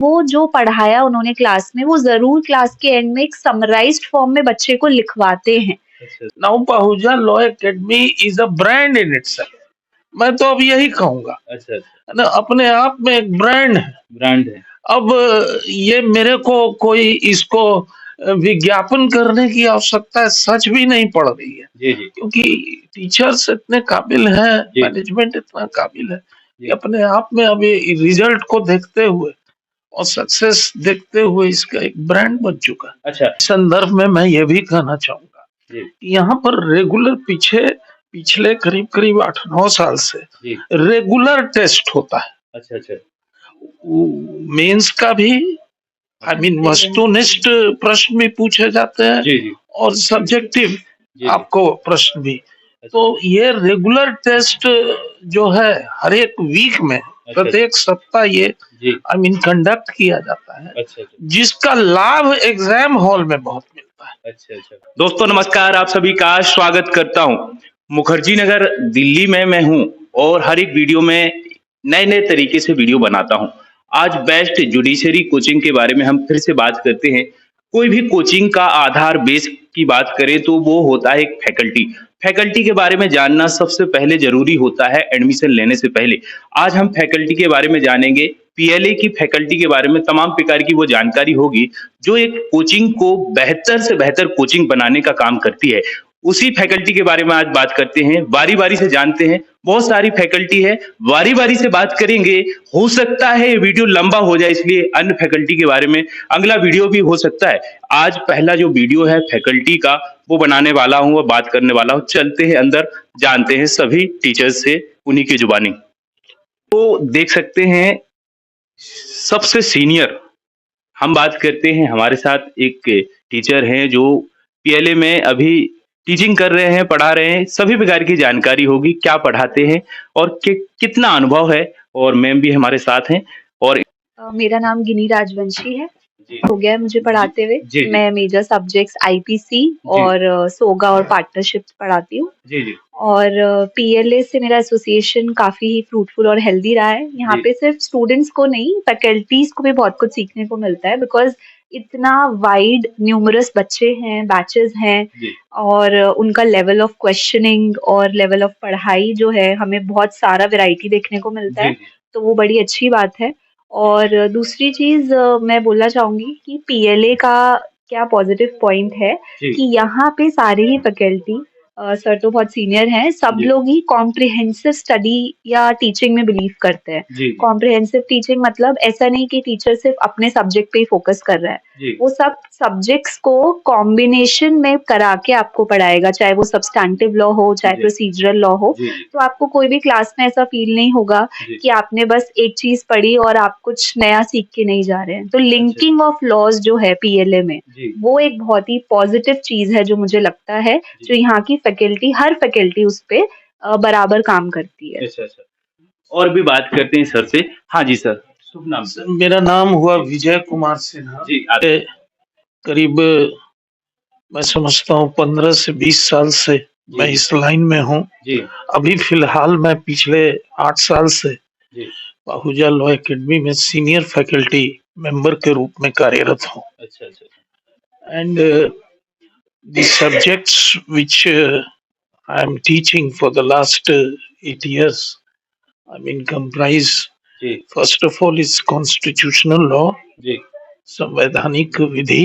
वो जो पढ़ाया उन्होंने क्लास में, वो ज़रूर क्लास के एंड में एक समराइज़्ड फॉर्म में बच्चे को लिखवाते हैं। अच्छा। Now Pahuja law academy is a brand in itself. मैं तो अब यही कहूंगा। अच्छा। है ना, अपने आप में एक ब्रांड है। ब्रांड है। अब ये मेरे को कोई इसको विज्ञापन करने की आवश्यकता सच भी नहीं पड़ रही है। जी जी। क्योंकि टीचर्स इतने काबिल हैं, मैनेजमेंट इतना काबिल है कि अपने आप में अभी रिजल्ट को देखते हुए और सक्सेस देखते हुए इसका एक ब्रांड बन चुका है। अच्छा। इस संदर्भ में मैं ये भी कहना चाहूंगा कि यहाँ पर रेगुलर पिछले करीब करीब 8-9 साल से रेगुलर टेस्ट होता है। अच्छा अच्छा। मेंस का भी वस्तुनिष्ठ प्रश्न भी पूछे जाते हैं। जी जी। और सब्जेक्टिव आपको प्रश्न भी। तो ये रेगुलर टेस्ट जो है हर एक वीक में प्रत्येक सप्ताह ये कंडक्ट किया जाता है। अच्छा, जिसका लाभ एग्जाम हॉल में बहुत मिलता है। अच्छा अच्छा। दोस्तों नमस्कार, आप सभी का स्वागत करता हूं। मुखर्जी नगर दिल्ली में मैं हूं और हर एक वीडियो में नए नए तरीके से वीडियो बनाता हूं। आज बेस्ट जुडिशरी कोचिंग के बारे में हम फिर से बात करते हैं। कोई भी कोचिंग का आधार बेस की बात करें तो वो होता है एक फैकल्टी। फैकल्टी के बारे में जानना सबसे पहले जरूरी होता है एडमिशन लेने से पहले। आज हम फैकल्टी के बारे में जानेंगे, पीएलए की फैकल्टी के बारे में तमाम प्रकार की वो जानकारी होगी जो एक कोचिंग को बेहतर से बेहतर कोचिंग बनाने का काम करती है। उसी फैकल्टी के बारे में आज बात करते हैं, बारी बारी से जानते हैं। बहुत सारी फैकल्टी है, बारी बारी से बात करेंगे। हो सकता है ये वीडियो लंबा हो जाए, इसलिए अन्य फैकल्टी के बारे में अगला वीडियो भी हो सकता है। आज पहला जो वीडियो है फैकल्टी का वो बनाने वाला हूँ और बात करने वाला हूँ। चलते हैं अंदर, जानते हैं सभी टीचर्स से उन्हीं की जुबानी। तो देख सकते हैं सबसे सीनियर हम बात करते हैं। हमारे साथ एक टीचर हैं जो पीएलए में अभी टीचिंग कर रहे हैं, पढ़ा रहे हैं। सभी प्रकार की जानकारी होगी, क्या पढ़ाते हैं और कितना अनुभव है। और मैम भी हमारे साथ हैं। और मेरा नाम गिनी राजवंशी है। हो गया है मुझे पढ़ाते हुए। मैं मेजर सब्जेक्ट्स आईपीसी और सोगा और पार्टनरशिप पढ़ाती हूँ। जी जी। और पीएलए से मेरा एसोसिएशन काफी फ्रूटफुल और हेल्दी रहा है। यहाँ पे सिर्फ स्टूडेंट्स को नहीं, फैकल्टीज को भी बहुत कुछ सीखने को मिलता है, बिकॉज इतना वाइड न्यूमरस बच्चे हैं, बैचेस हैं, और उनका लेवल ऑफ क्वेश्चनिंग और लेवल ऑफ पढ़ाई जो है, हमें बहुत सारा वैरायटी देखने को मिलता है। तो वो बड़ी अच्छी बात है। और दूसरी चीज मैं बोलना चाहूंगी कि पीएलए का क्या पॉजिटिव पॉइंट है कि यहाँ पे सारे ही फैकल्टी, सर तो बहुत सीनियर हैं, सब लोग ही कॉम्प्रिहेंसिव स्टडी या टीचिंग में बिलीव करते हैं। कॉम्प्रिहेंसिव टीचिंग मतलब ऐसा नहीं कि टीचर सिर्फ अपने सब्जेक्ट पे ही फोकस कर रहा है, वो सब सब्जेक्ट्स को कॉम्बिनेशन में करा के आपको पढ़ाएगा, चाहे वो सब्सटैंटिव लॉ हो, चाहे प्रोसीजरल लॉ हो। तो आपको कोई भी क्लास में ऐसा फील नहीं होगा कि आपने बस एक चीज पढ़ी और आप कुछ नया सीख के नहीं जा रहे हैं। तो लिंकिंग ऑफ लॉज जो है पीएलए में, वो एक बहुत ही पॉजिटिव चीज है जो मुझे लगता है, जो यहाँ की फैकल्टी, हर फैकल्टी उस पे बराबर काम करती है। अच्छा अच्छा। और भी बात करते हैं सर से। हाँ जी सर, शुभ नाम सर? मेरा नाम हुआ विजय कुमार सिन्हा जी। करीब मैं समझता हूँ 15 से 20 साल से मैं इस लाइन में हूँ। अभी फिलहाल मैं पिछले 8 साल से पहूजा लॉ एकेडमी में सीनियर फैकल्टी मेंबर के रूप में कार्यरत हूँ। अच्छा अच्छा। And the subjects which I am teaching for the last 8 years, comprise first of all is constitutional law, संवैधानिक विधि,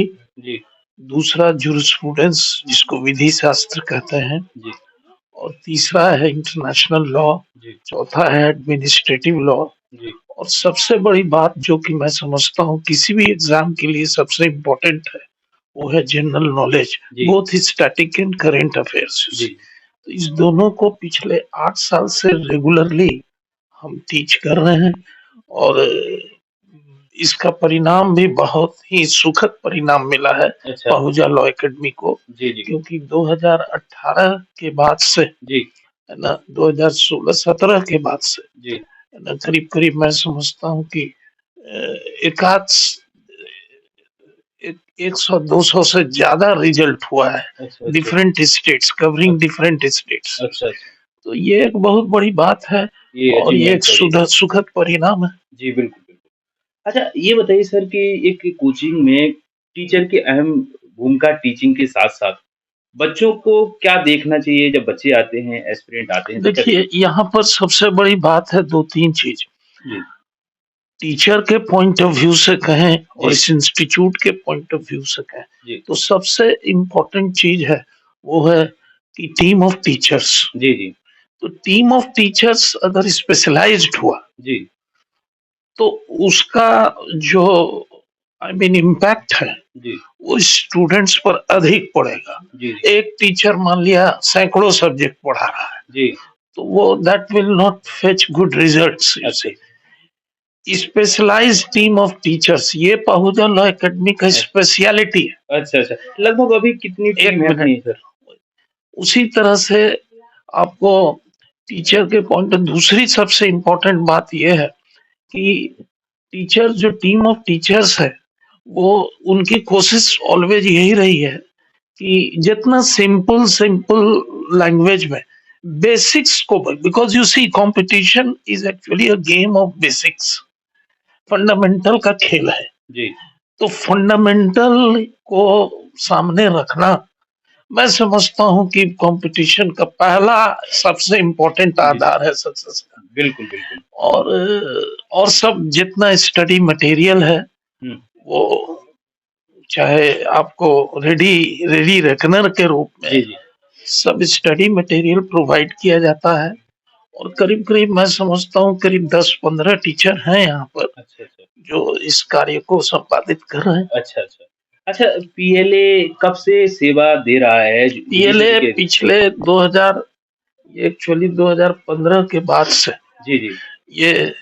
दूसरा jurisprudence जिसको विधि शास्त्र कहते हैं, और तीसरा है इंटरनेशनल लॉ, चौथा है एडमिनिस्ट्रेटिव लॉ, और सबसे बड़ी बात जो कि मैं समझता हूँ किसी भी एग्जाम के लिए सबसे इम्पोर्टेंट है, वो है general knowledge, both static and current affairs. तो इस दोनों को पिछले 8 साल से रेगुलरली हम टीच कर रहे हैं और इसका परिणाम भी बहुत ही सुखद परिणाम मिला है पहूजा लॉ एकेडमी को। क्योंकि 2018 के बाद से है ना, 2016-17 के बाद से है ना, करीब करीब मैं समझता हूँ कि 100-200 से ज्यादा रिजल्ट हुआ है different states, covering different states. तो ये एक बहुत बड़ी बात है और ये एक सुखद परिणाम है। जी बिल्कुल बिल्कुल। अच्छा, ये बताइए सर कि एक कोचिंग में टीचर की अहम भूमिका टीचिंग के साथ-साथ बच्चों को क्या देखना चाहिए जब बच्चे आते हैं, एस्पिरेंट आते हैं तो क्या देखिए, यहाँ पर सबसे बड़ी बात है 2-3 चीज़। जी, टीचर के पॉइंट ऑफ व्यू से कहें और जी, इस इंस्टीट्यूट के पॉइंट ऑफ व्यू से कहें, जी, तो सबसे इम्पोर्टेंट चीज़ है, वो है कि टीम ऑफ टीचर्स। जी, जी, तो टीम ऑफ टीचर्स अगर स्पेशलाइज्ड हुआ, जी, तो उसका जो इम्पैक्ट है, जी, वो स्टूडेंट्स पर अधिक पड़ेगा। जी, एक टीचर मान लिया सैकड़ों सब्जेक्ट पढ़ा रहा है, जी, तो वो that will not fetch good results, you अच्छा, सी। स्पेशलाइज्ड टीम ऑफ टीचर्स, ये पहूजा लॉ एकेडमी का स्पेशलिटी है। अच्छा, अच्छा। लगभग अभी कितनी एक टीम है मिनट, अपनी सर? उसी तरह से आपको टीचर के पॉइंट, दूसरी सबसे इम्पोर्टेंट बात यह है कि टीचर, जो टीम ऑफ टीचर्स है, वो उनकी कोशिश ऑलवेज यही रही है कि जितना सिंपल सिंपल लैंग्वेज में बेसिक्स को, because you see competition is actually a game of basics, fundamental का खेल है। जी, तो फंडामेंटल को सामने रखना, मैं समझता हूँ कि कंपटीशन का पहला सबसे इम्पोर्टेंट जी, आधार है सक्सेस का। बिल्कुल, बिल्कुल। और और सब जितना स्टडी मटेरियल है, हुँ, वो चाहे आपको रेडी रेडी रेकनर के रूप जी, में जी। सब स्टडी मटेरियल प्रोवाइड किया जाता है। और करीब करीब मैं समझता हूँ करीब 10-15 टीचर हैं यहाँ पर, अच्छा, अच्छा। जो इस कार्य को संपादित कर रहे हैं। अच्छा, अच्छा। अच्छा, पीएलए कब से सेवा दे रहा है जुडिशरी पीएलए के? पिछले 2000, एक्चुअली 2015 के बाद से जी, जी। ये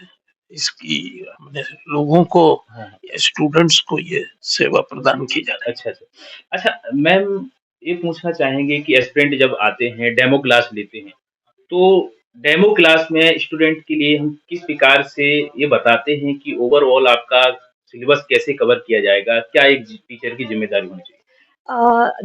इसकी हमने लोगों को, हाँ, हाँ। स्टूडेंट्स को ये सेवा प्रदान की जा रही अच्छा, अच्छा। अच्छा, मैम ये पूछना चाहेंगे कि एस्पिरेंट जब आते हैं, डेमो क्लास लेते हैं, तो डेमो क्लास में स्टूडेंट के लिए हम किस प्रकार से ये बताते हैं कि ओवरऑल आपका सिलेबस कैसे कवर किया जाएगा? क्या एक टीचर की ज़िम्मेदारी होनी चाहिए?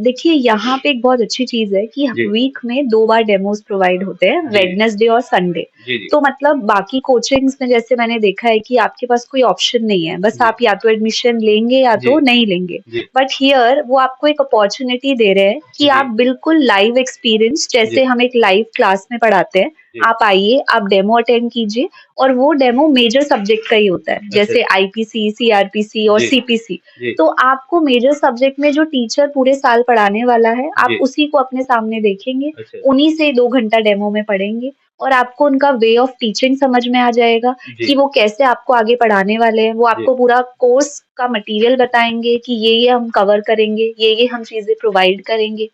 देखिए यहाँ पे एक बहुत अच्छी चीज़ है कि जी। वीक में 2 बार डेमोज़ प्रोवाइड होते हैं, जी, जी। वेडनेसडे और संडे। जी, जी। तो मतलब बाकी कोचिंग्स में जैसे मैंने देखा है कि आपके पास कोई ऑप्शन नहीं है, बस जी। आप या तो एडमिशन लेंगे या जी। तो नहीं लेंगे। जी। बट हियर वो आपको एक अपॉर्च्युनिटी दे रहे हैं कि जी। आप बिल्कुल लाइव एक्सपीरियंस, जी। जैसे हम एक लाइव क्लास में पढ़ाते हैं, जी। आप आइए, आप डेमो अटेंड कीजिए और वो डेमो मेजर सब्जेक्ट का ही होता है, अच्छा, जैसे अच्छा। आईपीसी, सीआरपीसी और जी। सीपीसी। जी। तो आपको मेजर सब्जेक्ट में जो टीचर पूरे साल पढ़ाने वाला है, आप जी। उसी को अपने सामने देखेंगे, अच्छा। उन्हीं से 2 घंटा डेमो में पढ़ेंगे और आपको उनका वे ऑफ टीचिंग समझ में आ जाएगा जी। कि वो कैसे आपको आगे पढ़ाने वाले हैं। वो जी। आपको पूरा कोर्स का मटीरियल बताएँगे कि ये हम कवर करेंगे, ये हम चीज़ें प्रोवाइड करेंगे।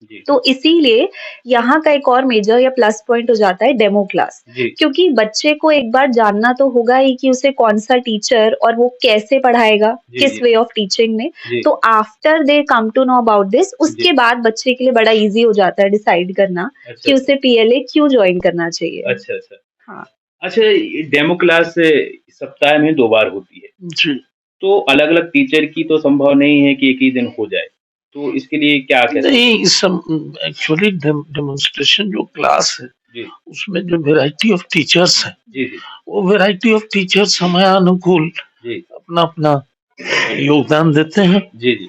जी। तो इसीलिए यहाँ का एक और मेजर या प्लस पॉइंट हो जाता है डेमो क्लास। जी। क्योंकि बच्चे को एक बार जानना तो होगा ही कि उसे कौन-सा टीचर और वो कैसे पढ़ाएगा, जी, किस जी। वे ऑफ टीचिंग में। जी। तो after they come to know about this, जी। उसके बाद बच्चे के लिए बड़ा ईज़ी हो जाता है डिसाइड करना अच्छा, कि अच्छा। उसे पीएलए क्यों जॉइन करना चाहिए। अच्छा, अच्छा। हाँ। अच्छा, ये डेमो क्लास सप्ताह में 2 बार होती है। है। जी, तो अलग-अलग टीचर की तो संभव नहीं है कि एक ही दिन हो जाए। तो इसके लिए क्या कैसे? नहीं, एक्चुअली डेमोन्स्ट्रेशन जो क्लास है, जी। उसमें जो वैरायटी ऑफ टीचर्स हैं, जी, जी। वो वैरायटी ऑफ टीचर्स समयानुकूल जी। अपना अपना योगदान देते हैं। जी, जी।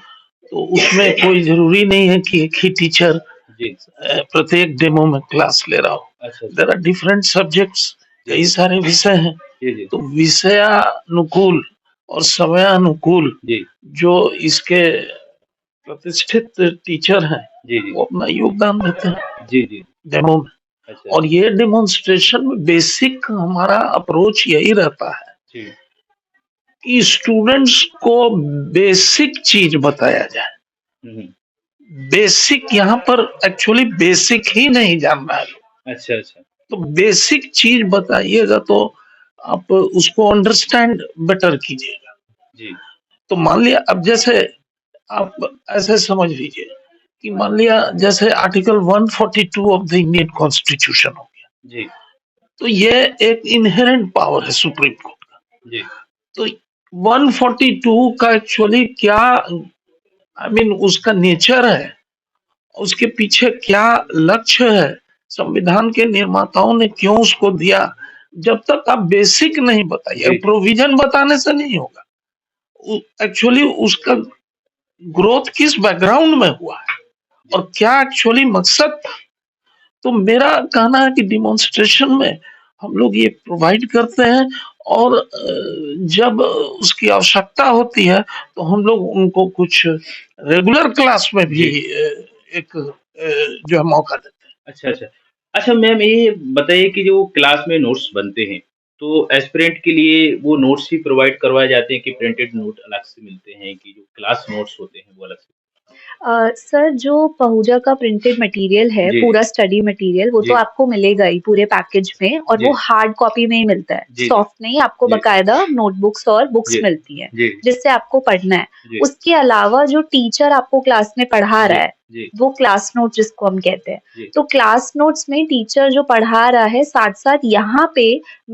तो उसमें कोई जरूरी नहीं है कि एक ही टीचर जी। प्रत्येक डेमो में क्लास ले रहा हो। अच्छा, अच्छा। देयर आर डिफरेंट सब्जेक्ट्स, जी, कई जी। सारे विषय हैं। जी, जी। तो विषयानुकूल और समयानुकूल जी। जो इसके प्रतिष्ठित टीचर हैं, जी, जी। वो अपना योगदान देते हैं जी, जी। डेमो में। अच्छा। और ये डेमोन्स्ट्रेशन में बेसिक हमारा अप्रोच यही रहता है जी। कि स्टूडेंट्स को बेसिक चीज बताया जाए। हुँ, हुँ। बेसिक यहाँ पर एक्चुअली बेसिक ही नहीं जानना है, अच्छा, अच्छा। तो बेसिक चीज बताइएगा तो आप उसको अंडरस्टैंड बेटर कीजिएगा। जी। तो मान लिया, अब जैसे आप ऐसे समझ लीजिए कि मान लिया जैसे article 142 of the Indian constitution हो गया, जी। तो ये एक इनहेरेंट पावर है सुप्रीम कोर्ट का। जी। तो 142 का एक्चुअली क्या उसका नेचर है, उसके पीछे क्या लक्ष्य है, संविधान के निर्माताओं ने क्यों उसको दिया, जब तक आप बेसिक नहीं बताइए, प्रोविजन बताने से नहीं होगा। एक्चुअली उसका ग्रोथ किस बैकग्राउंड में हुआ है और क्या एक्चुअली मकसद था। तो मेरा कहना है कि डिमॉन्स्ट्रेशन में हम लोग ये प्रोवाइड करते हैं और जब उसकी आवश्यकता होती है तो हम लोग उनको कुछ रेगुलर क्लास में भी एक जो है मौका देते हैं। अच्छा अच्छा अच्छा मैम, ये बताइए कि जो क्लास में नोट्स बनते हैं तो एस्पिरेंट के लिए वो नोट्स ही प्रोवाइड करवाए जाते हैं कि प्रिंटेड नोट अलग से मिलते हैं, कि जो क्लास नोट्स होते हैं वो अलग से? सर जो पहूजा का प्रिंटेड मटेरियल है, पूरा स्टडी मटेरियल, वो तो आपको मिलेगा ही पूरे पैकेज में, और वो हार्ड कॉपी में ही मिलता है, सॉफ्ट नहीं। आपको बकायदा नोटबुक्स और बुक्स मिलती हैं जिससे आपको पढ़ना है। उसके अलावा जो टीचर आपको क्लास में पढ़ा रहा है वो क्लास नोट जिसको हम कहते हैं, तो क्लास नोट्स में टीचर जो पढ़ा रहा है साथ साथ यहाँ पे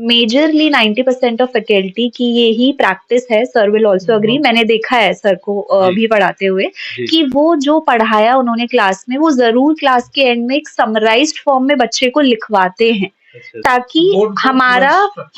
मेजरली 90% ऑफ फैकल्टी की ये ही प्रैक्टिस है। सर विल ऑल्सो अग्री, मैंने देखा है सर को भी पढ़ाते हुए कि वो जो पढ़ाया उन्होंने क्लास में वो जरूर क्लास के एंड में एक समराइज्ड फॉर्म में बच्चे को लिखवाते हैं, ताकि हमारा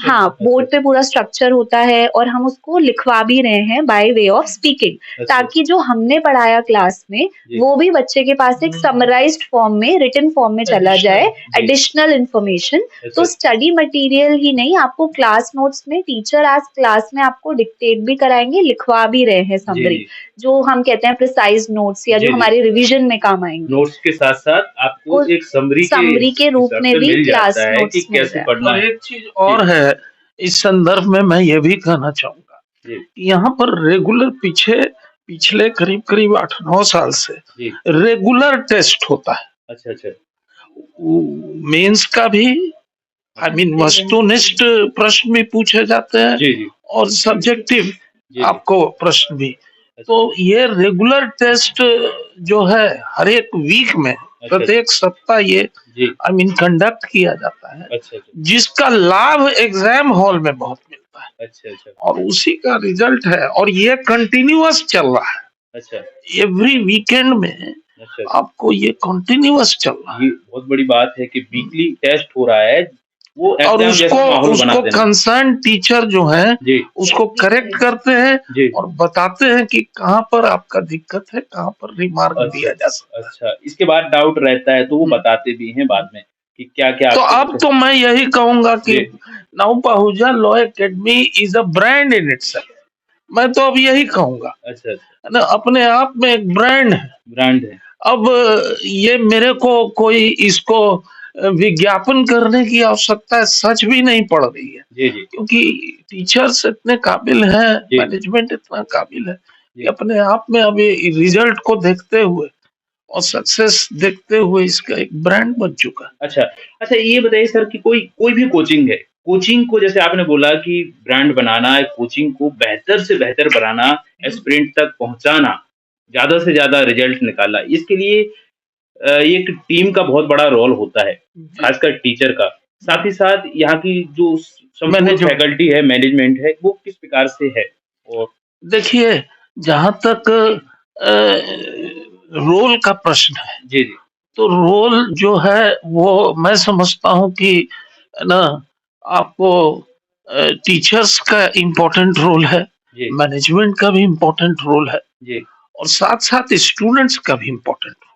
बोर्ड पे पूरा स्ट्रक्चर होता है और हम उसको लिखवा भी रहे हैं बाय वे ऑफ स्पीकिंग, ताकि जो हमने पढ़ाया क्लास में वो भी बच्चे के पास एक समराइज्ड फॉर्म में, रिटन फॉर्म में चला जाए, एडिशनल इंफॉर्मेशन। तो स्टडी मटेरियल ही नहीं, आपको क्लास नोट्स में टीचर आज क्लास में आपको डिक्टेट भी कराएंगे, लिखवा भी रहे हैं समरी, जो हम कहते हैं प्रिसाइज नोट्स, या जो हमारे रिवीजन में काम आएंगे। नोट्स के साथ साथ आपको एक समरी के रूप में भी क्लास नोट्स कि कैसे पढ़ना है। एक चीज और है इस संदर्भ में मैं ये भी कहना चाहूंगा, यहाँ पर रेगुलर पिछले करीब 8-9 साल से रेगुलर टेस्ट होता है। अच्छा अच्छा, मेंस का भी, आई मीन वस्तुनिष्ठ प्रश्न भी पूछे जाते हैं और सब्जेक्टिव आपको प्रश्न भी। तो ये रेगुलर टेस्ट जो है हर एक वीक में, प्रत्येक सप्ताह ये आई मीन कंडक्ट किया जाता है, जिसका लाभ एग्जाम हॉल में बहुत मिलता है। और उसी का रिजल्ट है, और ये कंटिन्यूअस चल रहा है। एवरी वीकेंड में आपको ये कंटिन्यूअस चल रहा है। ये बहुत बड़ी बात है कि वीकली टेस्ट हो रहा है वो, और उसको कंसर्न टीचर जो है उसको करेक्ट करते हैं और बताते हैं कि कहाँ पर आपका दिक्कत है, कहाँ पर रिमार्क दिया जा सकता है। अच्छा, इसके बाद डाउट रहता है तो वो बताते भी हैं बाद में कि क्या क्या। तो अब तो मैं यही कहूंगा कि now Pahuja law academy is a brand in itself. मैं तो अब यही कहूंगा। अच्छा ना, अपने आप में एक ब्रांड है। अब ये मेरे को कोई इसको विज्ञापन करने की आवश्यकता सच भी नहीं पड़ रही है, क्योंकि टीचर्स इतने काबिल हैं, मैनेजमेंट इतना काबिल है कि अपने आप में अभी रिजल्ट को देखते हुए और सक्सेस देखते हुए इसका एक ब्रांड बन चुका है। अच्छा ये बताइए सर कि कोई भी कोचिंग है, कोचिंग को जैसे आपने बोला कि ब्रांड बनाना है, कोचिंग को बेहतर से बेहतर बनाना, एस्पिरेंट तक पहुंचाना, ज्यादा से ज्यादा रिजल्ट निकालना, इसके लिए एक टीम का बहुत बड़ा रोल होता है, खासकर टीचर का। साथ ही साथ यहाँ की जो फैकल्टी है, मैनेजमेंट है, वो किस प्रकार से है? और देखिए, जहाँ तक रोल का प्रश्न है, तो रोल जो है वो मैं समझता हूँ कि ना आपको टीचर्स का इम्पोर्टेंट रोल है, मैनेजमेंट का भी इम्पोर्टेंट रोल है, और साथ साथ स्टूडेंट्स का भी इम्पोर्टेंट रोल है।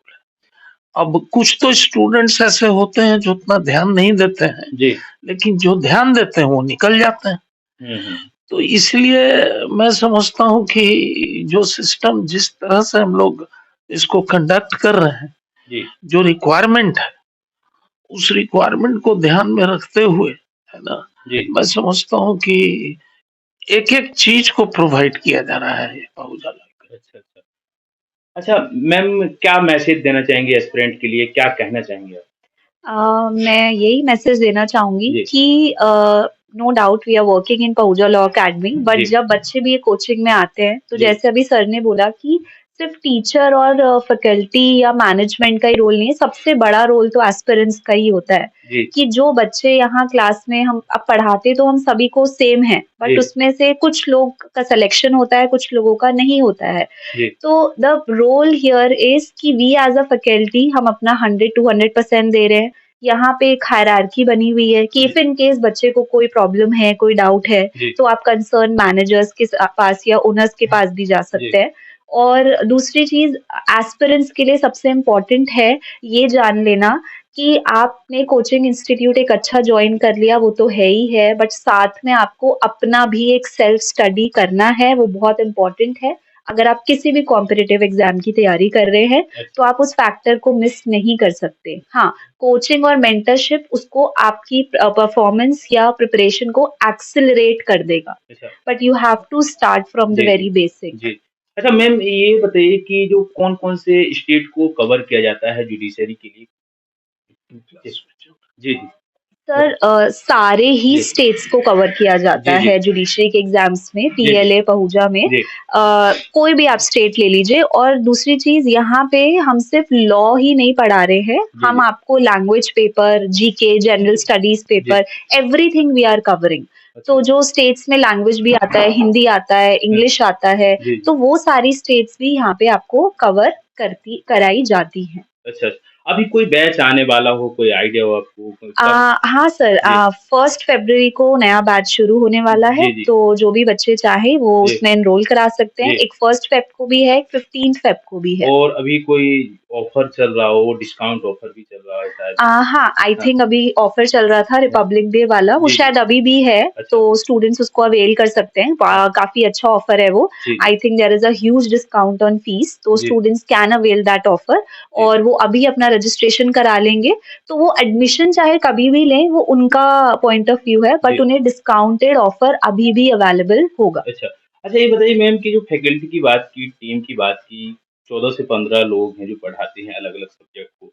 अब कुछ तो स्टूडेंट्स ऐसे होते हैं जो उतना ध्यान नहीं देते हैं, लेकिन जो ध्यान देते हैं वो निकल जाते हैं। तो इसलिए मैं समझता हूँ कि जो सिस्टम जिस तरह से हम लोग इसको कंडक्ट कर रहे हैं, जो रिक्वायरमेंट है उस रिक्वायरमेंट को ध्यान में रखते हुए, है ना, मैं समझता हूँ कि एक एक चीज को प्रोवाइड किया जा रहा है पहूजा। अच्छा मैम, क्या मैसेज देना चाहेंगे एस्पिरेंट के लिए, क्या कहना चाहेंगे आप? मैं यही मैसेज देना चाहूंगी कि no doubt we are working in Pahuja Law Academy, but जब बच्चे भी ये कोचिंग में आते हैं तो जैसे अभी सर ने बोला कि सिर्फ टीचर और फैकल्टी या मैनेजमेंट का ही रोल नहीं है, सबसे बड़ा रोल तो एस्पिरेंट्स का ही होता है कि जो बच्चे यहाँ क्लास में हम अब पढ़ाते तो हम सभी को सेम है, बट उसमें से कुछ लोग का सिलेक्शन होता है, कुछ लोगों का नहीं होता है। तो द रोल हियर इज कि वी एज अ फैकल्टी हम अपना 100 to 100% दे रहे हैं, यहाँ पे एक हायरार्की बनी हुई है कि इफ इन केस बच्चे को कोई प्रॉब्लम है, कोई डाउट है, तो आप कंसर्न मैनेजर्स के पास या ओनर्स के पास भी जा सकते हैं। और दूसरी चीज एस्पिरेंट्स के लिए सबसे इम्पोर्टेंट है ये जान लेना कि आपने कोचिंग इंस्टीट्यूट एक अच्छा ज्वाइन कर लिया, वो तो है ही है, बट साथ में आपको अपना भी एक सेल्फ स्टडी करना है, वो बहुत इम्पोर्टेंट है। अगर आप किसी भी कॉम्पिटिटिव एग्जाम की तैयारी कर रहे हैं तो आप उस फैक्टर को मिस नहीं कर सकते। हाँ, कोचिंग और मेंटरशिप उसको आपकी परफॉर्मेंस या प्रिपरेशन को एक्सेलरेट कर देगा, but you have to start from the very basic. अच्छा मैम, ये बताइए कि जो कौन कौन से स्टेट को कवर किया जाता है जुडिशरी के लिए? जी जी सर सारे ही स्टेट्स को कवर किया जाता है जुडिशरी के एग्जाम्स में, पीएलए पहुजा में। कोई भी आप स्टेट ले लीजिए। और दूसरी चीज, यहाँ पे हम सिर्फ लॉ ही नहीं पढ़ा रहे हैं, हम आपको language paper, GK, general studies paper, everything we are covering. तो जो स्टेट्स में लैंग्वेज भी आता है, हिंदी आता है, इंग्लिश आता है, तो वो सारी स्टेट्स भी यहाँ पे आपको कवर कराई जाती हैं। अच्छा, अभी कोई बैच आने वाला हो, कोई आइडिया हो आपको? हाँ सर, 1 फरवरी को नया बैच शुरू होने वाला है, तो जो भी बच्चे चाहे वो उसमें एनरोल करा सकते हैं। एक 1 फेब को भी है, 15 फेब को भी है। और अभी कोई ऑफर चल रहा हो, डिस्काउंट ऑफर भी चल रहा है शायद? हाँ, आई थिंक अभी ऑफर चल रहा था रिपब्लिक डे वाला, वो शायद अभी भी है। अच्छा। तो स्टूडेंट्स उसको अवेल कर सकते हैं, काफी अच्छा ऑफर है वो। I think there is a huge discount on fees, तो students can avail that offer. और वो अभी अपना रजिस्ट्रेशन करा लेंगे, तो वो एडमिशन चाहे कभी भी लें, वो उनका पॉइंट ऑफ व्यू है, बट उन्हें डिस्काउंटेड ऑफर अभी भी अवेलेबल होगा। अच्छा, ये बताइए मैम कि जो फैकल्टी की बात की, टीम की बात की, 14 से 15 लोग हैं जो पढ़ाते हैं अलग अलग सब्जेक्ट को,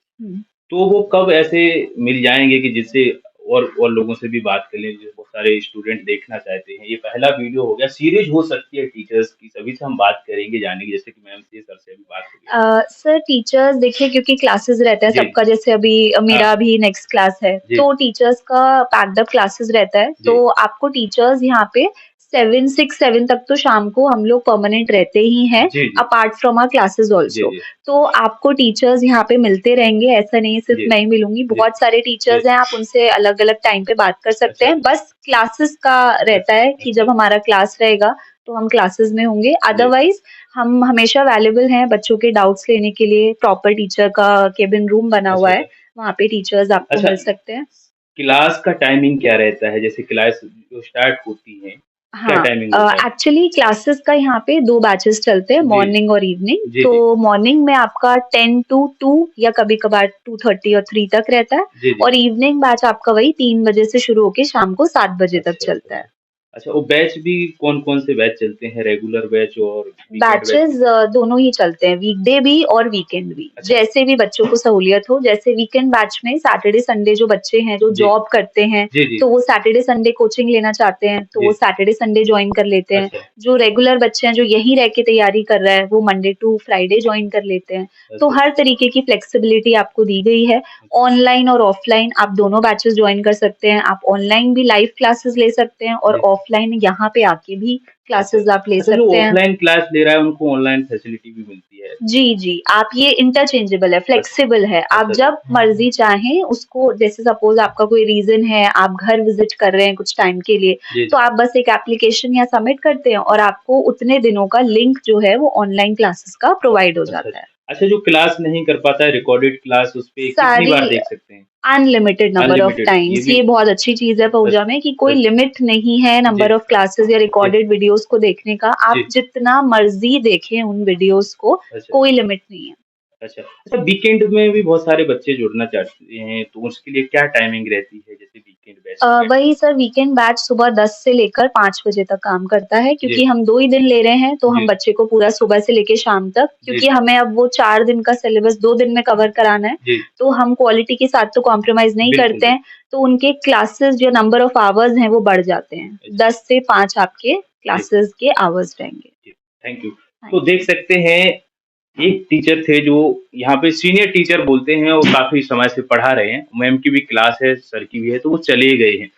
तो वो कब ऐसे मिल जाएंगे कि जिससे और लोगों से भी बात कर लें, जो बहुत सारे स्टूडेंट देखना चाहते हैं? ये पहला वीडियो हो गया, सीरीज हो सकती है टीचर्स की, सभी से हम बात करेंगे, जानेंगे, जैसे कि मैम से, सर से भी बात होगी। सर टीचर्स देखिए, क्योंकि क्लासेस रहता है सबका, जैसे अभी मेरा भी नेक्स्ट क्लास है, तो टीचर्स का पैक्ड अप क्लासेस रहता है, तो आपको टीचर्स यहाँ पे 6-7 तक तो शाम को हम लोग परमानेंट रहते ही हैं, apart from our classes also. तो आपको टीचर्स यहाँ पे मिलते रहेंगे, ऐसा नहीं सिर्फ मैं ही मिलूंगी, बहुत सारे टीचर्स हैं, आप उनसे अलग अलग टाइम पे बात कर सकते हैं। बस क्लासेस का रहता है कि जब हमारा क्लास रहेगा तो हम क्लासेस में होंगे, अदरवाइज हम हमेशा अवेलेबल हैं बच्चों के डाउट्स लेने के लिए। प्रॉपर टीचर का केबिन रूम बना हुआ है, वहाँ पे टीचर्स आपको मिल सकते हैं। क्लास का टाइमिंग क्या रहता है? जैसे क्लास जो स्टार्ट होती है, हाँ, एक्चुअली क्लासेस का यहाँ पे 2 बैचेस चलते हैं, मॉर्निंग और इवनिंग। तो मॉर्निंग में आपका 10 to 2 या कभी कभार 2:30 और 3 तक रहता है, और इवनिंग बैच आपका वही 3 बजे से शुरू होके शाम को 7 बजे तक चलता है। अच्छा, वो बैच भी कौन कौन से बैच चलते हैं? रेगुलर बैच और बैचेस दोनों ही चलते हैं, वीकडे भी और वीकेंड भी। अच्छा। जैसे भी बच्चों को सहूलियत हो, जैसे वीकेंड बैच में सैटरडे संडे जो बच्चे हैं जो जॉब करते हैं, तो वो सैटरडे संडे कोचिंग लेना चाहते हैं, तो वो सैटरडे संडे ज्वाइन कर लेते हैं। अच्छा। जो रेगुलर बच्चे हैं जो यहीं रह के तैयारी कर रहा है, वो मंडे टू फ्राइडे ज्वाइन कर लेते हैं। अच्छा। तो हर तरीके की फ्लेक्सिबिलिटी आपको दी गई है। ऑनलाइन और ऑफलाइन आप दोनों बैचेस ज्वाइन कर सकते हैं। आप ऑनलाइन भी लाइव क्लासेस ले सकते हैं, और ऑफलाइन यहाँ पे आके भी क्लासेस आप ले सकते हैं। ऑफलाइन क्लास ले रहा है उनको ऑनलाइन फैसिलिटी भी मिलती है? जी, आप ये इंटरचेंजेबल है, फ्लेक्सिबल है। आप जब मर्जी चाहें उसको, जैसे सपोज आपका कोई रीजन है, आप घर विजिट कर रहे हैं कुछ टाइम के लिए, तो आप बस एक एप्लीकेशन या सबमिट करते हैं और आपको उतने दिनों का लिंक जो है वो ऑनलाइन क्लासेस का प्रोवाइड हो जाता है। अच्छा, जो क्लास नहीं कर पाता है रिकॉर्डेड क्लास, उस पे कितनी बार देख सकते हैं? Unlimited number of times. ये बहुत अच्छी चीज है पहुजा में कि कोई लिमिट नहीं है नंबर ऑफ क्लासेस या रिकॉर्डेड वीडियोस को देखने का। आप जितना मर्जी देखें उन वीडियोस को, कोई लिमिट नहीं है। अच्छा, वीकेंड में भी बहुत सारे बच्चे जुड़ना चाहते हैं, तो उसके लिए क्या टाइमिंग रहती है? जैसे वीकेंड बैच वही सर, वीकेंड बैच सुबह 10 से लेकर 5 बजे तक काम करता है, क्योंकि हम 2 ही दिन ले रहे हैं, तो हम बच्चे को पूरा सुबह से लेके शाम तक, क्योंकि हमें अब वो 4 दिन का सिलेबस 2 दिन में कवर कराना है, तो हम क्वालिटी के साथ तो कॉम्प्रोमाइज नहीं करते हैं। तो उनके क्लासेस जो नंबर ऑफ आवर्स हैं वो बढ़ जाते हैं, 10 से 5 आपके क्लासेस के आवर्स रहेंगे। Thank you. तो देख सकते हैं, एक टीचर थे जो यहाँ पे सीनियर टीचर बोलते हैं, वो काफी समय से पढ़ा रहे हैं, मैम की भी क्लास है, सर की भी है, तो वो चले गए हैं।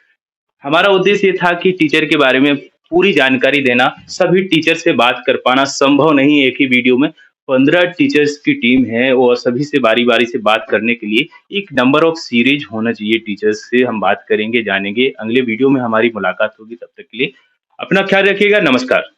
हमारा उद्देश्य ये था कि टीचर के बारे में पूरी जानकारी देना, सभी टीचर से बात कर पाना संभव नहीं एक ही वीडियो में, 15 टीचर्स की टीम है और सभी से बारी बारी से बात करने के लिए एक नंबर ऑफ सीरीज होना चाहिए। टीचर्स से हम बात करेंगे, जानेंगे। अगले वीडियो में हमारी मुलाकात होगी, तब तक के लिए अपना ख्याल रखिएगा। नमस्कार।